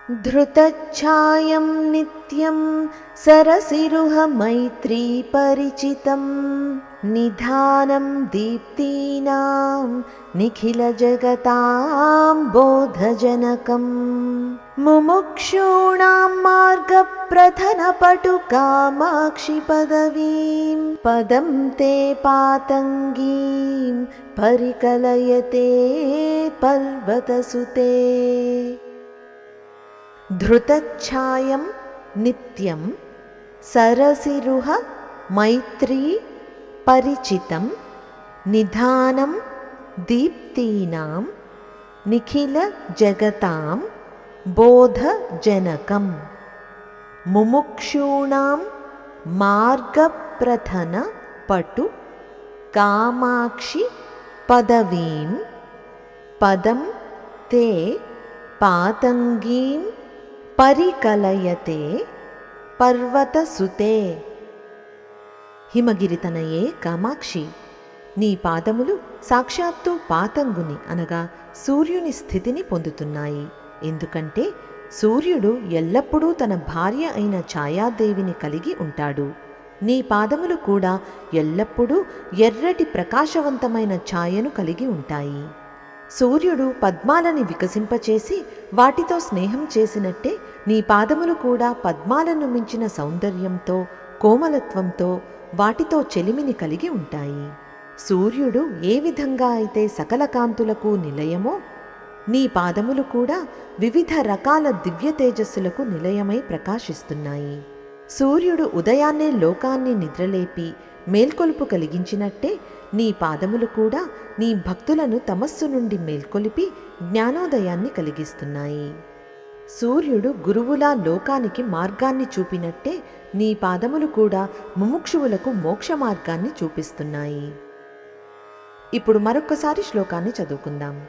धृतच्छायं नित्यं सरसिरुह मैत्रीपरिचितं निधानं दीप्तीनां निखिलजगतां बोधजनकम् मुमुक्षूणां मार्गप्रथनपटुकामाक्षि पदवीं पदं ते पातङ्गीं परिकलयते पर्वतसुते। धृतच्छायं नित्यं सरसिरुह मैत्री परिचितं निधानं दीप्तीनां निखिलजगतां बोधजनकं मुमुक्षूणां मार्गप्रथनपटु कामाक्षि पदवीं पदं ते पातङ्गीं పరికలయతే పర్వతసుతే। హిమగిరితనయే కామాక్షి, నీ పాదములు సాక్షాత్తు పాతంగుని అనగా సూర్యుని స్థితిని పొందుతున్నాయి. ఎందుకంటే సూర్యుడు ఎల్లప్పుడూ తన భార్య అయిన ఛాయాదేవిని కలిగి ఉంటాడు. నీ పాదములు కూడా ఎల్లప్పుడూ ఎర్రటి ప్రకాశవంతమైన ఛాయను కలిగి ఉంటాయి. సూర్యుడు పద్మాలని వికసింపచేసి వాటితో స్నేహం చేసినట్టే నీ పాదములు కూడా పద్మాలను మించిన సౌందర్యంతో కోమలత్వంతో వాటితో చెలిమిని కలిగి ఉంటాయి. సూర్యుడు ఏ విధంగా అయితే సకల కాంతులకు నిలయమో నీ పాదములు కూడా వివిధ రకాల దివ్య తేజస్సులకు నిలయమై ప్రకాశిస్తున్నాయి. సూర్యుడు ఉదయాన్నే లోకాన్ని నిద్రలేపి మేల్కొలుపు కలిగించినట్టే నీ పాదములు కూడా నీ భక్తులను తమస్సు నుండి మేల్కొలిపి జ్ఞానోదయాన్ని కలిగిస్తున్నాయి. సూర్యుడు గురువులా లోకానికి మార్గాన్ని చూపినట్టే నీ పాదములు కూడా ముముక్షువులకు మోక్ష మార్గాన్ని చూపిస్తున్నాయి. ఇప్పుడు మరొక్కసారి శ్లోకాన్ని చదువుకుందాం.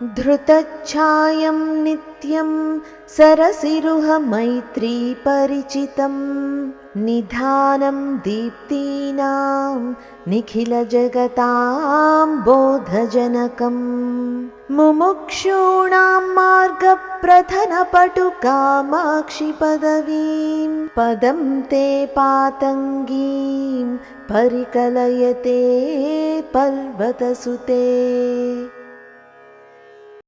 धृतच्छायं नित्यं सरसिरुह मैत्रीपरिचितं निधानं दीप्तीनां निखिलजगतां बोधजनकं मुमुक्षूणां मार्गप्रथनपटुकामाक्षि पदवीं पदं ते पातङ्गीं परिकलयते पर्वतसुते।